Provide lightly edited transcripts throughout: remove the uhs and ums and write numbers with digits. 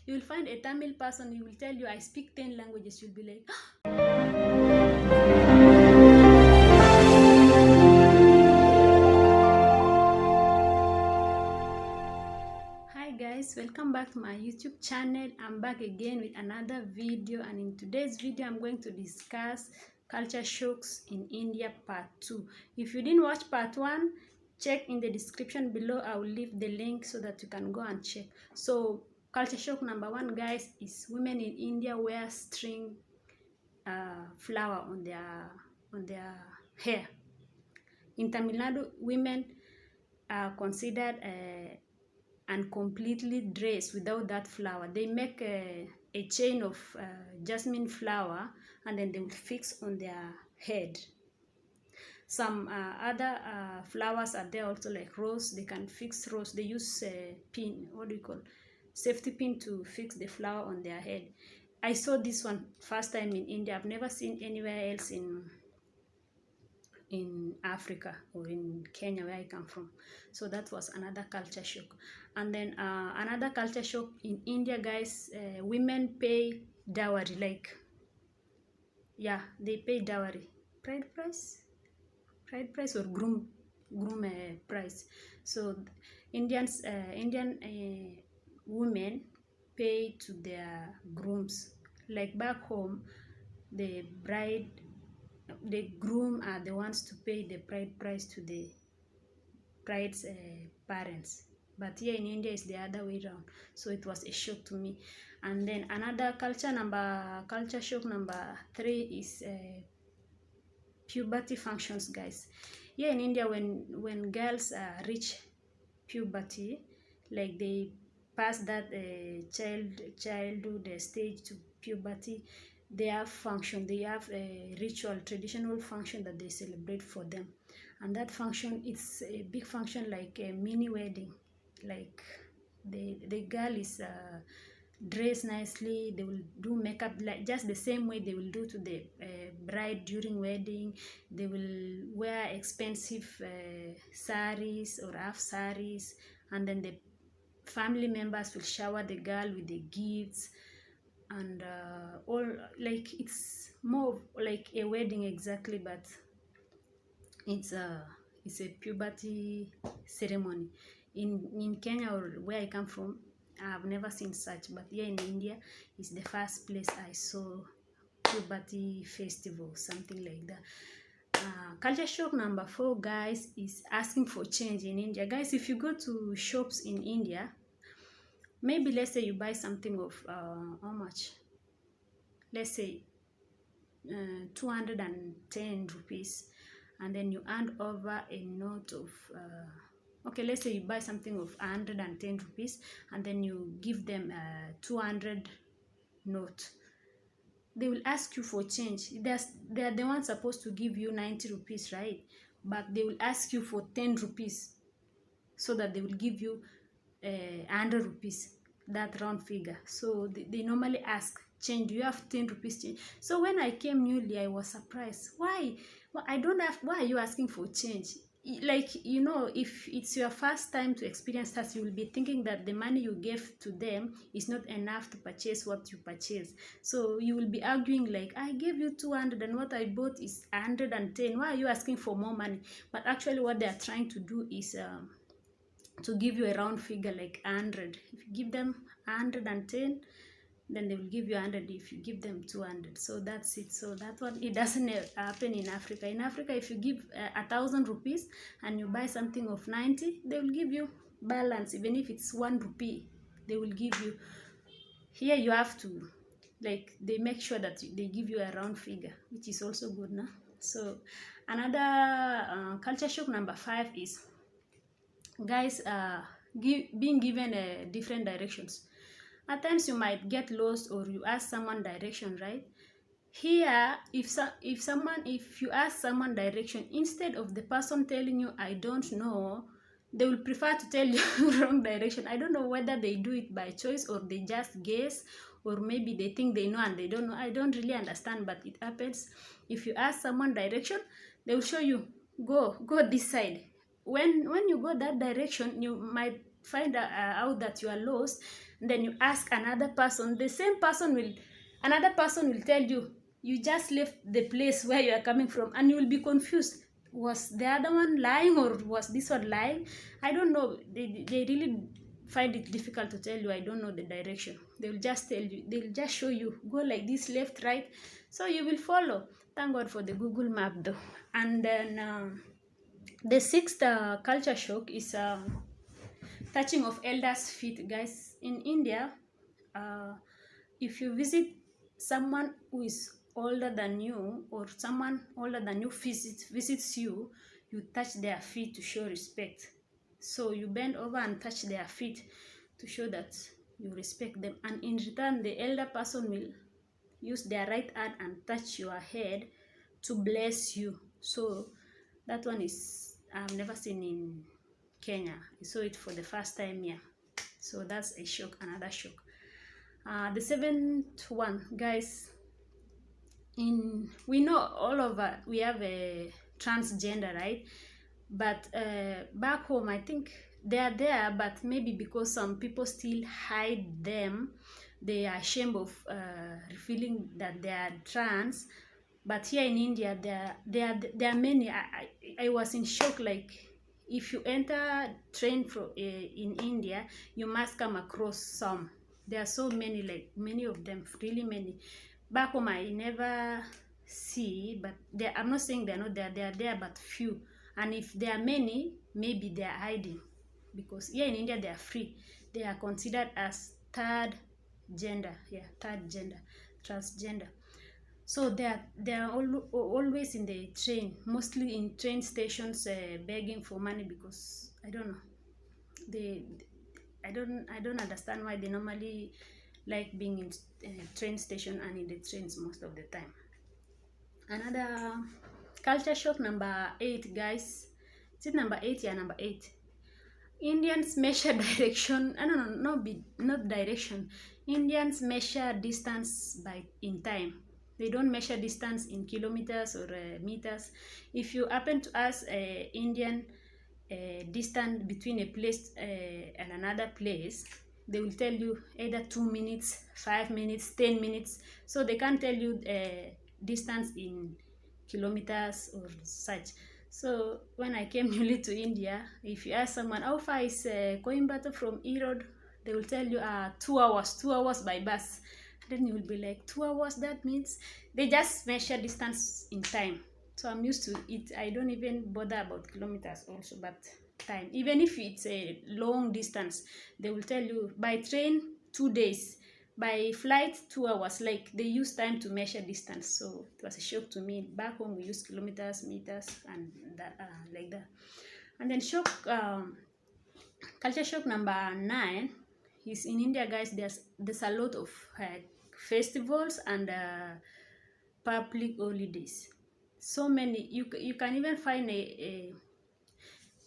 You will find a Tamil person, he will tell you, I speak 10 languages. You'll be like, hi guys, welcome back to my YouTube channel. I'm back again with another video, and in today's video I'm going to discuss culture shocks in India part 2. If you didn't watch part 1, check in the description below. I will leave the link so that you can go and check. So culture shock number 1, guys, is women in India wear string flower on their hair. In Tamil Nadu, women are considered and completely dressed without that flower. They make a chain of jasmine flower, and then they will fix on their head. Some other flowers are there also, like rose. They can fix rose. They use a pin, what do you call, safety pin, to fix the flower on their head. I saw this one first time in India. I've never seen anywhere else in Africa or in Kenya, where I come from. So that was another culture shock. And then another culture shock in India, guys, women pay dowry. Like, yeah, they pay dowry. Bride price or groom price. So Indian women pay to their grooms. Like back home, the groom are the ones to pay the bride price to the bride's parents. But here in India, it's the other way around. So it was a shock to me. And then another culture shock number 3 is puberty functions, guys. Here in India, when girls reach puberty, like they pass that childhood stage to puberty, they have function. They have a ritual, traditional function that they celebrate for them. And that function, it's a big function, like a mini wedding. Like the girl is dressed nicely. They will do makeup, like just the same way they will do to the bride during wedding. They will wear expensive saris or half saris, and then the family members will shower the girl with the gifts and all. Like, it's more like a wedding exactly, but it's a puberty ceremony. In Kenya, or where I come from, I've never seen such, but here in India is the first place I saw puberty festival, something like that. Culture shock number 4, guys, is asking for change in India. Guys, if you go to shops in India, maybe let's say you buy something of how much? Let's say 210 rupees, and then you hand over a note of okay, let's say you buy something of 110 rupees, and then you give them 200 note. They will ask you for change. They're the ones supposed to give you 90 rupees, right? But they will ask you for 10 rupees, so that they will give you 100 rupees, that round figure. So they normally ask, change, do you have 10 rupees change? So when I came newly, I was surprised. Why? Well, I don't have. Why are you asking for change? Like, you know, if it's your first time to experience that, you will be thinking that the money you gave to them is not enough to purchase what you purchase. So you will be arguing like, I gave you 200 and what I bought is 110. Why are you asking for more money? But actually what they are trying to do is to give you a round figure, like 100. If you give them 110, then they will give you 100 if you give them 200. So that's it. So that one, it doesn't happen in Africa. In Africa, if you give 1,000 rupees and you buy something of 90, they will give you balance. Even if it's 1 rupee, they will give you. Here you have to, like, they make sure that they give you a round figure, which is also good, no? So another culture shock number 5 is, guys, being given different directions. At times you might get lost, or you ask someone direction, right? Here, if you ask someone direction, instead of the person telling you I don't know, they will prefer to tell you wrong direction. I don't know whether they do it by choice, or they just guess, or maybe they think they know and they don't know. I don't really understand, but it happens. If you ask someone direction, they will show you, go this side. When you go that direction, you might find out that you are lost, and then you ask another person, another person will tell you, you just left the place where you are coming from, and you will be confused. Was the other one lying, or was this one lying? I don't know. They really find it difficult to tell you. I don't know the direction. They will just tell you, they'll just show you, go like this, left, right, so you will follow. Thank God for the Google map though. And then the sixth culture shock is touching of elders' feet. Guys, in India, uh, if you visit someone who is older than you, or someone older than you visits you, you touch their feet to show respect. So you bend over and touch their feet to show that you respect them, and in return the elder person will use their right hand and touch your head to bless you. So that one is, I've never seen in Kenya. I saw it for the first time here. So that's a shock, another shock. The seventh one, guys, we know all over we have a transgender, right? But back home, I think they are there, but maybe because some people still hide them, they are ashamed of revealing that they are trans. But here in India, there are many. I was in shock. Like, if you enter train in India, you must come across some. There are so many, like many of them, really many. Back home, I never see, but I'm not saying they're not there. They are there, but few. And if there are many, maybe they are hiding, because here in India they are free. They are considered as third gender. Yeah, third gender, transgender. So they are always in the train, mostly in train stations, begging for money, because I don't know. I don't understand why they normally like being in train station and in the trains most of the time. Another culture shock, number 8, guys. Is it number 8? Yeah, number 8. Indians measure direction. Not direction. Indians measure distance in time. They don't measure distance in kilometers or meters. If you happen to ask Indian distance between a place and another place, they will tell you either 2 minutes, 5 minutes, 10 minutes. So they can't tell you distance in kilometers or such. So when I came newly to India, if you ask someone how far is Coimbatore from Erode, they will tell you 2 hours, 2 hours by bus. Then you will be like, 2 hours, that means they just measure distance in time. So I'm used to it. I don't even bother about kilometers also, but time. Even if it's a long distance, they will tell you by train 2 days, by flight 2 hours. Like, they use time to measure distance. So it was a shock to me. Back home we use kilometers, meters, and that, like that. And then culture shock number 9 is in India, guys. There's a lot of festivals and public holidays. So many. You can even find a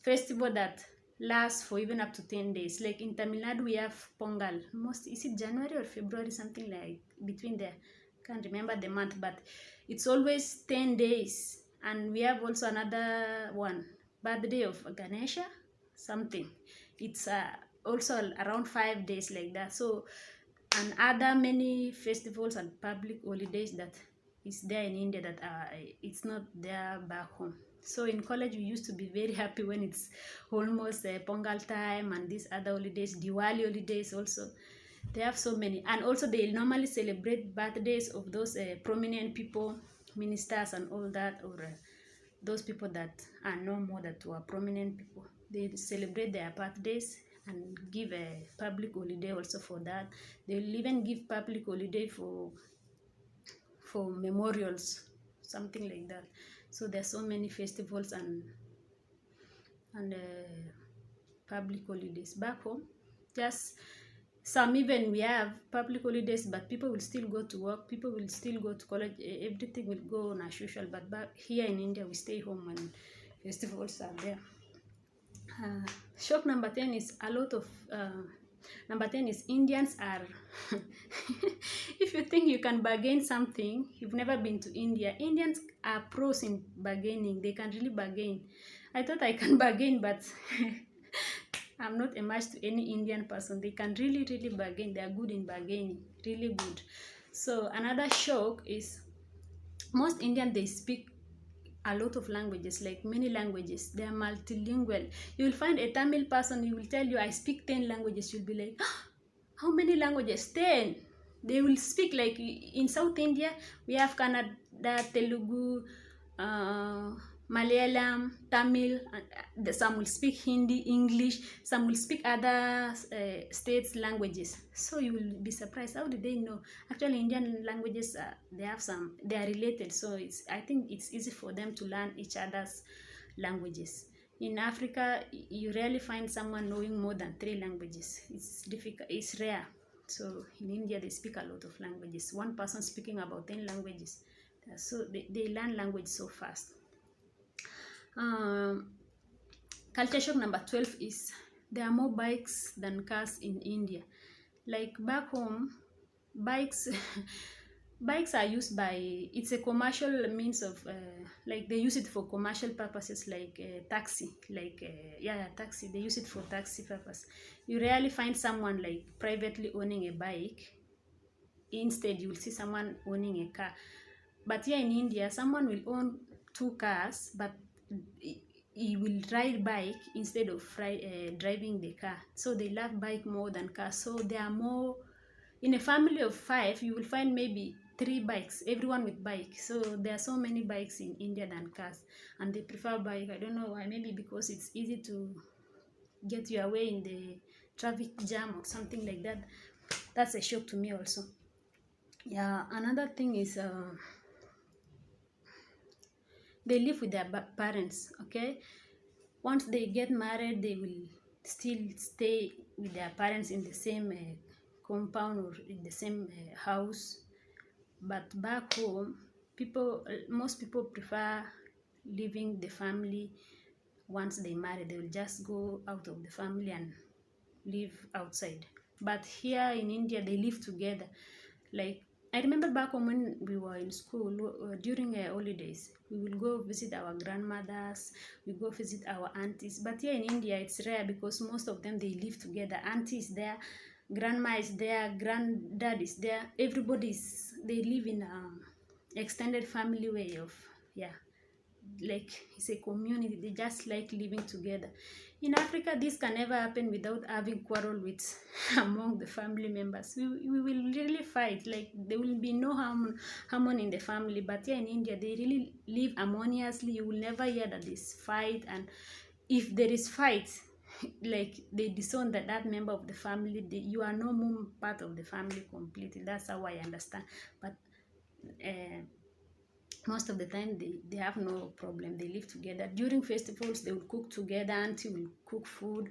festival that lasts for even up to 10 days. Like in Tamil Nadu, we have Pongal. Is it January or February, something like between there. Can't remember the month, but it's always 10 days. And we have also another one, birthday of Ganesha, something. It's also around 5 days, like that. So, and other many festivals and public holidays that is there in India that it's not there back home. So in college, we used to be very happy when it's almost Pongal time and these other holidays, Diwali holidays also. They have so many. And also they normally celebrate birthdays of those prominent people, ministers and all that, or those people that are no more that were prominent people. They celebrate their birthdays and give a public holiday also for that. They will even give public holiday for memorials, something like that. So there's so many festivals and public holidays back home. Just some, even we have public holidays, but people will still go to work, people will still go to college, everything will go on as usual. But back here in India, we stay home when festivals are there. Shock number 10 is a lot of number 10 is Indians are if you think you can bargain something, you've never been to India. Indians are pros in bargaining. They can really bargain. I thought I can bargain, but I'm not a match to any Indian person. They can really, really bargain. They are good in bargaining, really good. So another shock is most Indian, they speak a lot of languages, like many languages. They are multilingual. You will find a Tamil person, he will tell you, I speak 10 languages. You'll be like, "Ah, how many languages? 10. They will speak like in South India, we have Kannada, Telugu, uh, Malayalam, Tamil. Some will speak Hindi, English. Some will speak other states' languages. So you will be surprised. How did they know? Actually, Indian languages, they have some. They are related. So I think it's easy for them to learn each other's languages. In Africa, you rarely find someone knowing more than 3 languages. It's difficult. It's rare. So in India, they speak a lot of languages. One person speaking about 10 languages. So they learn language so fast. Culture shock number 12 is there are more bikes than cars in India. Like back home, bikes bikes are used by, it's a commercial means of like they use it for commercial purposes, like taxi, like taxi. They use it for taxi purpose. You rarely find someone like privately owning a bike. Instead, you will see someone owning a car. But here in India, someone will own 2 cars, but he will ride bike instead of driving the car. So they love bike more than cars. So there are more. In a family of 5, you will find maybe 3 bikes, everyone with bike. So there are so many bikes in India than cars, and they prefer bike. I don't know why. Maybe because it's easy to get your way in the traffic jam or something like that. That's a shock to me also. Yeah, another thing is they live with their parents. Okay, once they get married, they will still stay with their parents in the same compound or in the same house. But back home, most people prefer leaving the family. Once they marry, they will just go out of the family and live outside. But here in India, they live together. Like I remember back home when we were in school, during holidays, we will go visit our grandmothers, we go visit our aunties. But here in India, it's rare because most of them, they live together. Auntie is there, grandma is there, granddad is there. They live in extended family way of, like it's a community. They just like living together. In Africa, this can never happen without having quarrel with among the family members. We will really fight. Like there will be no harmony in the family. But here in India, they really live harmoniously. You will never hear that there's fight. And if there is fight, like they disown that member of the family, you are no more part of the family completely. That's how I understand. But most of the time they have no problem. They live together. During festivals, they will cook together. Auntie will cook food,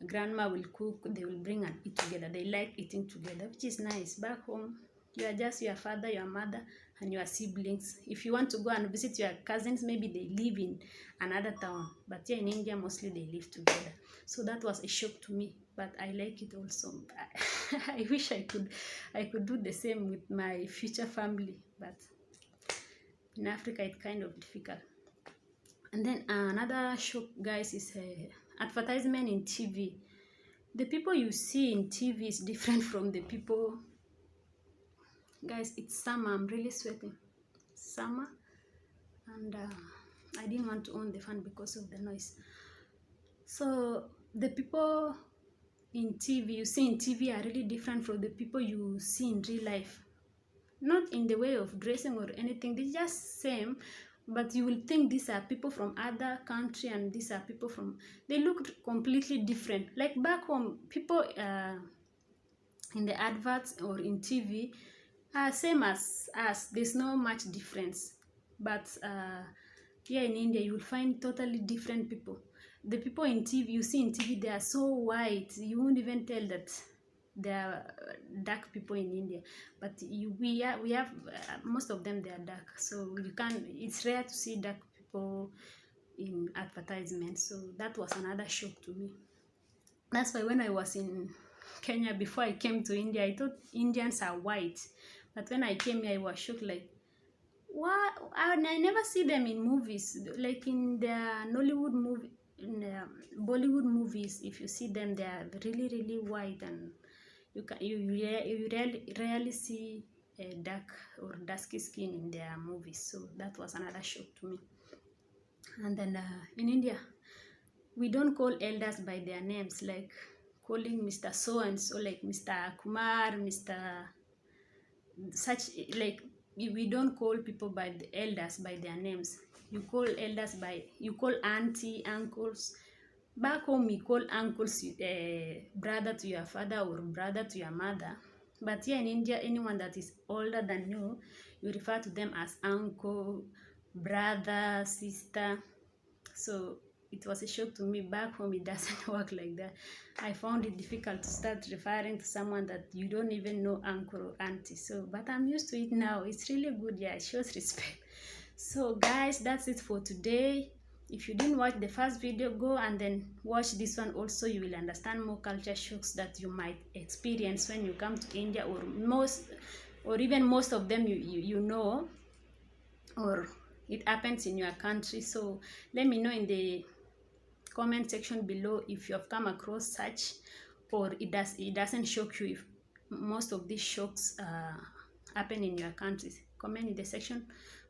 grandma will cook. They will bring and eat together. They like eating together, which is nice. Back home, you are just your father, your mother, and your siblings. If you want to go and visit your cousins, maybe they live in another town. But here in India, mostly they live together. So that was a shock to me, but I like it also. I wish I could do the same with my future family, but in Africa, it's kind of difficult. And then another shock, guys, is advertisement in TV. The people you see in TV is different from the people. Guys, it's summer. I'm really sweating. Summer, and I didn't want to on the fan because of the noise. So the people in TV you see in TV are really different from the people you see in real life. Not in the way of dressing or anything, they're just same, but you will think these are people from other country and these are people from, they look completely different. Like back home, people in the adverts or in TV are same as us. There's no much difference. But here in India, you will find totally different people. The people in TV you see in TV, they are so white, you won't even tell that there are dark people in India. But we have most of them, they are dark, so you can't, it's rare to see dark people in advertisements. So that was another shock to me. That's why when I was in Kenya, before I came to India, I thought Indians are white. But when I came here, I was shocked, like, what? I never see them in movies, like in the Nollywood movie. in Bollywood movies, if you see them, they are really white, and you rarely see a dark or dusky skin in their movies. So that was another shock to me. And then in India, we don't call elders by their names, like calling Mr. So and so, like Mr. Kumar, Mr. such, like we don't call people by the elders by their names. You call elders by, you call auntie, uncles. Back home we call uncles brother to your father or brother to your mother. But here in India, anyone that is older than you refer to them as uncle, brother, sister. So it was a shock to me. Back home it doesn't work like that. I found it difficult to start referring to someone that you don't even know, uncle or auntie. So but I'm used to it now. It's really good. Yeah, it shows respect. So guys, that's it for today. If you didn't watch the first video, go and then watch this one also. You will understand more culture shocks that you might experience when you come to India, or even most of them you know, or it happens in your country. So let me know in the comment section below if you have come across such, or it doesn't shock you if most of these shocks happen in your countries. Comment in the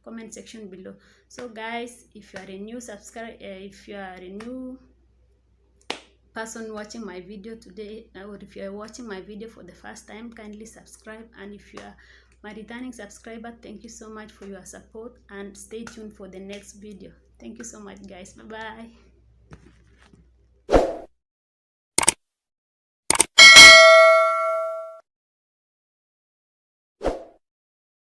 comment section below. So guys, if you are a new if you are a new person watching my video today, or if you are watching my video for the first time, kindly subscribe. And if you are my returning subscriber, thank you so much for your support, and stay tuned for the next video. Thank you so much guys. Bye bye.